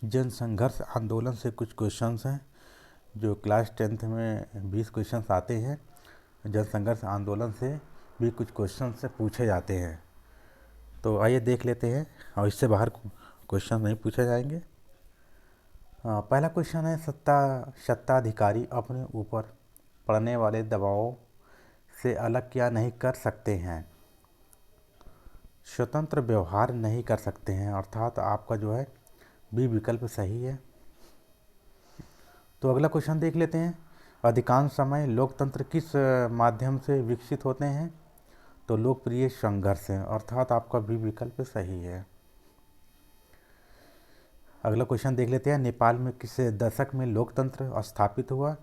जन संघर्ष आंदोलन से कुछ क्वेश्चंस हैं जो क्लास 10th में 20 क्वेश्चंस आते हैं। जन संघर्ष आंदोलन से भी कुछ क्वेश्चन से पूछे जाते हैं, तो आइए देख लेते हैं और इससे बाहर क्वेश्चन नहीं पूछे जाएंगे। पहला क्वेश्चन है, सत्ताधिकारी अपने ऊपर पड़ने वाले दबावों से अलग क्या नहीं कर सकते हैं? स्वतंत्र व्यवहार नहीं कर सकते हैं, अर्थात आपका जो है बी विकल्प सही है। तो अगला क्वेश्चन देख लेते हैं, अधिकांश समय लोकतंत्र किस माध्यम से विकसित होते हैं? तो लोकप्रिय संघर्ष है, अर्थात आपका बी विकल्प सही है। अगला क्वेश्चन देख लेते हैं, नेपाल में किस दशक में लोकतंत्र स्थापित हुआ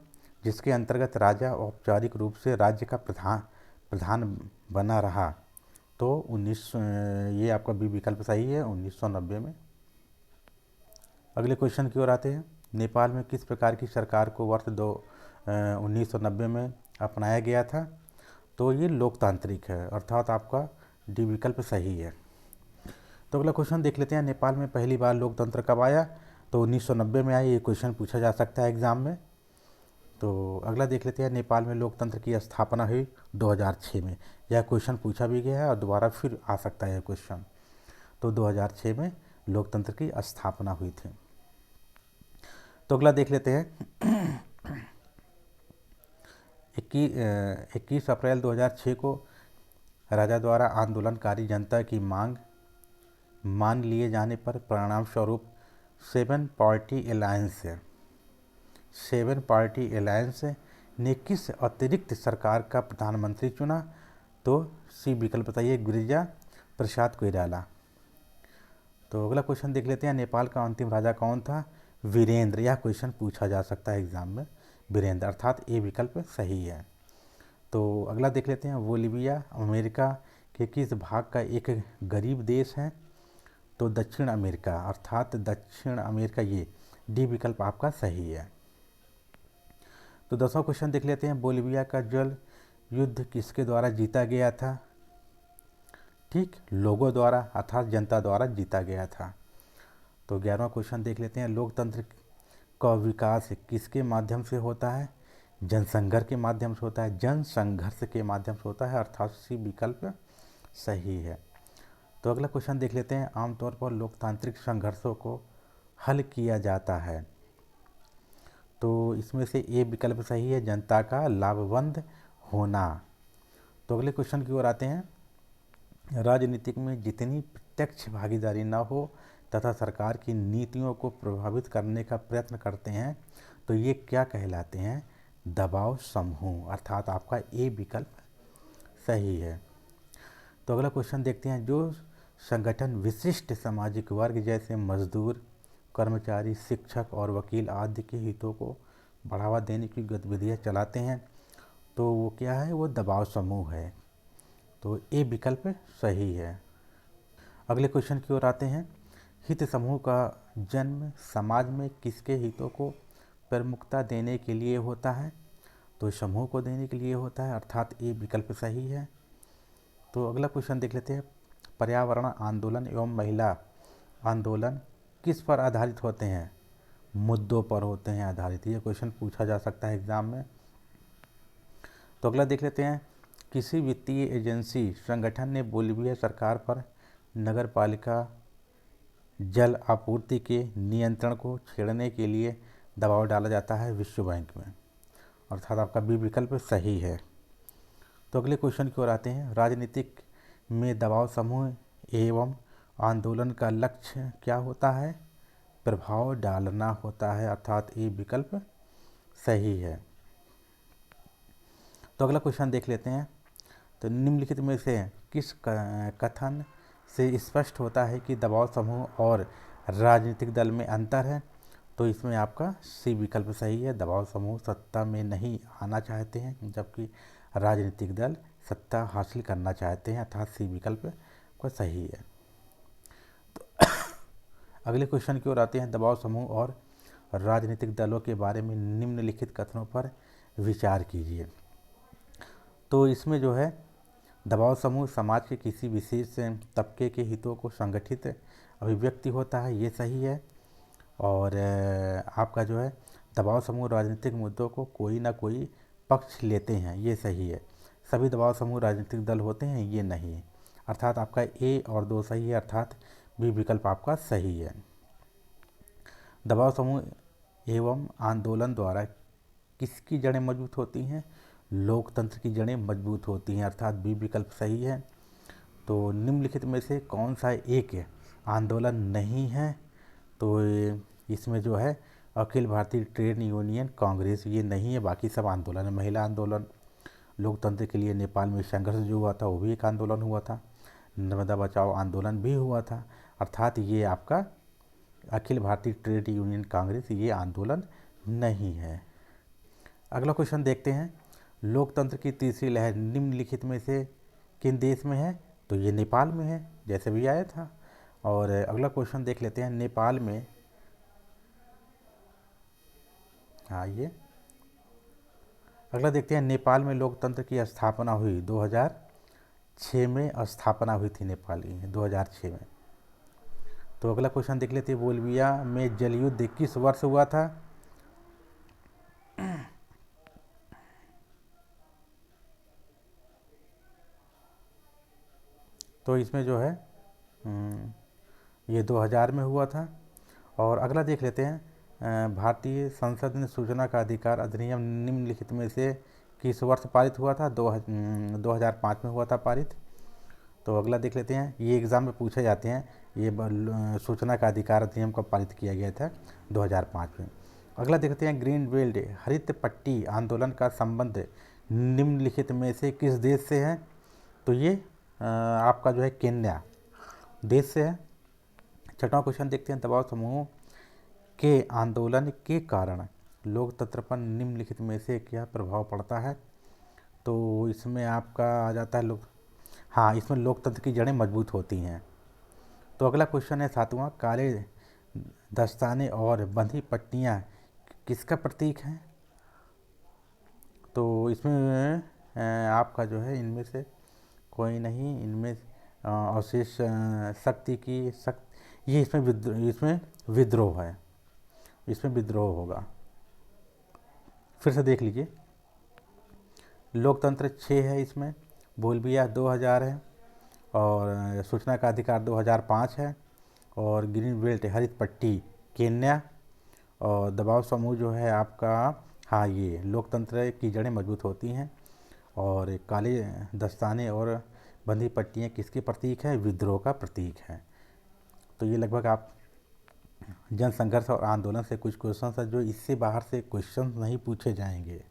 जिसके अंतर्गत राजा औपचारिक रूप से राज्य का प्रधान बना रहा? तो ये आपका बी विकल्प सही है, 1990 में। अगले क्वेश्चन की ओर आते हैं, नेपाल में किस प्रकार की सरकार को वर्ष 1990 में अपनाया गया था? तो ये लोकतांत्रिक है, अर्थात आपका डी विकल्प सही है। तो अगला क्वेश्चन देख लेते हैं, नेपाल में पहली बार लोकतंत्र कब आया? तो 1990 में आया। ये क्वेश्चन पूछा जा सकता है एग्जाम में। तो अगला देख लेते हैं, नेपाल में लोकतंत्र की स्थापना हुई 2006 में। यह क्वेश्चन पूछा भी गया है और दोबारा फिर आ सकता है यह क्वेश्चन। तो 2006 में लोकतंत्र की स्थापना हुई थी। तो अगला देख लेते हैं, 21 अप्रैल 2006 को राजा द्वारा आंदोलनकारी जनता की मांग मान लिए जाने पर परिणाम स्वरूप सेवन पार्टी अलायंस ने किस अतिरिक्त सरकार का प्रधानमंत्री चुना? तो सी विकल्प बताइए, गिरिजा प्रसाद कोइराला। तो अगला क्वेश्चन देख लेते हैं, नेपाल का अंतिम राजा कौन था? वीरेंद्र। यह क्वेश्चन पूछा जा सकता है एग्जाम में, वीरेंद्र, अर्थात ए विकल्प सही है। तो अगला देख लेते हैं, बोलिविया अमेरिका के किस भाग का एक गरीब देश है? तो दक्षिण अमेरिका, अर्थात दक्षिण अमेरिका, ये डी विकल्प आपका सही है। तो 10वां क्वेश्चन देख लेते हैं, बोलिविया का जल युद्ध किसके द्वारा जीता गया था? ठीक, लोगों द्वारा, अर्थात जनता द्वारा जीता गया था। तो 11वां क्वेश्चन देख लेते हैं, लोकतंत्र का विकास किसके माध्यम से होता है? जनसंघर्ष के माध्यम से होता है, जनसंघर्ष के माध्यम से होता है, अर्थात सी विकल्प सही है। तो अगला क्वेश्चन देख लेते हैं, आमतौर पर लोकतांत्रिक संघर्षों को हल किया जाता है? तो इसमें से ए विकल्प सही है, जनता का लाभवंत होना। तो अगले क्वेश्चन की ओर आते हैं, राजनीतिक में जितनी प्रत्यक्ष भागीदारी न हो तथा सरकार की नीतियों को प्रभावित करने का प्रयत्न करते हैं, तो ये क्या कहलाते हैं? दबाव समूह, अर्थात आपका ए विकल्प सही है। तो अगला क्वेश्चन देखते हैं, जो संगठन विशिष्ट सामाजिक वर्ग जैसे मजदूर, कर्मचारी, शिक्षक और वकील आदि के हितों को बढ़ावा देने की गतिविधियां चलाते हैं, तो वो क्या है? वो दबाव समूह है। तो ए विकल्प सही है। अगले क्वेश्चन की ओर आते हैं, हित समूह का जन्म समाज में किसके हितों को प्रमुखता देने के लिए होता है? तो समूह को देने के लिए होता है, अर्थात ए विकल्प सही है। तो अगला क्वेश्चन देख लेते हैं, पर्यावरण आंदोलन एवं महिला आंदोलन किस पर आधारित होते हैं? मुद्दों पर होते हैं आधारित। ये क्वेश्चन पूछा जा सकता है एग्जाम में। तो अगला देख लेते हैं, किसी वित्तीय एजेंसी संगठन ने बोलिविया सरकार पर नगरपालिका जल आपूर्ति के नियंत्रण को छेड़ने के लिए दबाव डाला जाता है विश्व बैंक में, अर्थात आपका बी विकल्प सही है। तो अगले क्वेश्चन की ओर आते हैं, राजनीतिक में दबाव समूह एवं आंदोलन का लक्ष्य क्या होता है? प्रभाव डालना होता है, अर्थात ए विकल्प सही है। तो अगला क्वेश्चन देख लेते हैं, तो निम्नलिखित में से किस कथन से स्पष्ट होता है कि दबाव समूह और राजनीतिक दल में अंतर है? तो इसमें आपका सी विकल्प सही है, दबाव समूह सत्ता में नहीं आना चाहते हैं जबकि राजनीतिक दल सत्ता हासिल करना चाहते हैं, अर्थात सी विकल्प को सही है। तो अगले क्वेश्चन की ओर आते हैं, दबाव समूह और राजनीतिक दलों के बारे में निम्नलिखित कथनों पर विचार कीजिए। तो इसमें जो है, दबाव समूह समाज के किसी विशेष तबके के हितों को संगठित अभिव्यक्ति होता है, ये सही है। और आपका जो है दबाव समूह राजनीतिक मुद्दों को कोई ना कोई पक्ष लेते हैं, ये सही है। सभी दबाव समूह राजनीतिक दल होते हैं, ये नहीं है। अर्थात आपका ए और दो सही है, अर्थात बी विकल्प आपका सही है। दबाव समूह एवं आंदोलन द्वारा किसकी जड़ें मजबूत होती हैं? लोकतंत्र की जड़ें मजबूत होती हैं, अर्थात बी विकल्प सही है। तो निम्नलिखित में से कौन सा एक आंदोलन नहीं है? तो इसमें जो है अखिल भारतीय ट्रेड यूनियन कांग्रेस, ये नहीं है, बाकी सब आंदोलन है। महिला आंदोलन, लोकतंत्र के लिए नेपाल में संघर्ष जो हुआ था वो भी एक आंदोलन हुआ था, नर्मदा बचाओ आंदोलन भी हुआ था, अर्थात ये आपका अखिल भारतीय ट्रेड यूनियन कांग्रेस ये आंदोलन नहीं है। अगला क्वेश्चन देखते हैं, लोकतंत्र की तीसरी लहर निम्नलिखित में से किन देश में है? तो ये नेपाल में है, जैसे भी आया था। और अगला क्वेश्चन देख लेते हैं, नेपाल में, हाँ ये अगला देखते हैं, नेपाल में लोकतंत्र की स्थापना हुई 2006 में स्थापना हुई थी नेपाल की 2006 में। तो अगला क्वेश्चन देख लेते हैं, बोलिविया में जल युद्ध किस वर्ष हुआ था? तो इसमें जो है ये 2000 में हुआ था। और अगला देख लेते हैं, भारतीय संसद ने सूचना का अधिकार अधिनियम निम्नलिखित में से किस वर्ष पारित हुआ था? 2005 में हुआ था पारित। तो अगला देख लेते हैं, ये एग्ज़ाम में पूछे जाते हैं, ये सूचना का अधिकार अधिनियम कब पारित किया गया था? 2005 में। अगला देखते हैं, ग्रीन बेल्ट हरित पट्टी आंदोलन का संबंध निम्नलिखित में से किस देश से है? तो ये आपका जो है केन्या देश से है। छठवां क्वेश्चन देखते हैं, दबाव समूह के आंदोलन के कारण लोकतंत्र पर निम्नलिखित में से क्या प्रभाव पड़ता है? तो इसमें आपका आ जाता है हाँ, इसमें लोकतंत्र की जड़ें मजबूत होती हैं। तो अगला क्वेश्चन है सातवां, काले दस्ताने और बंधी पट्टियाँ किसका प्रतीक हैं? तो इसमें आपका जो है इनमें से कोई नहीं, इनमें अवशेष शक्ति की ये इसमें विद्रोह है, इसमें विद्रोह होगा। फिर से देख लीजिए, लोकतंत्र 6 है, इसमें बोलिविया 2000 है, और सूचना का अधिकार 2005 है, और ग्रीन बेल्ट हरित पट्टी केन्या, और दबाव समूह जो है आपका, हाँ ये लोकतंत्र की जड़ें मजबूत होती हैं। और काले दस्ताने और बंधी पट्टियाँ किसके प्रतीक है? विद्रोह का प्रतीक है। तो ये लगभग आप जन संघर्ष और आंदोलन से कुछ क्वेश्चन है, जो इससे बाहर से क्वेश्चन नहीं पूछे जाएंगे।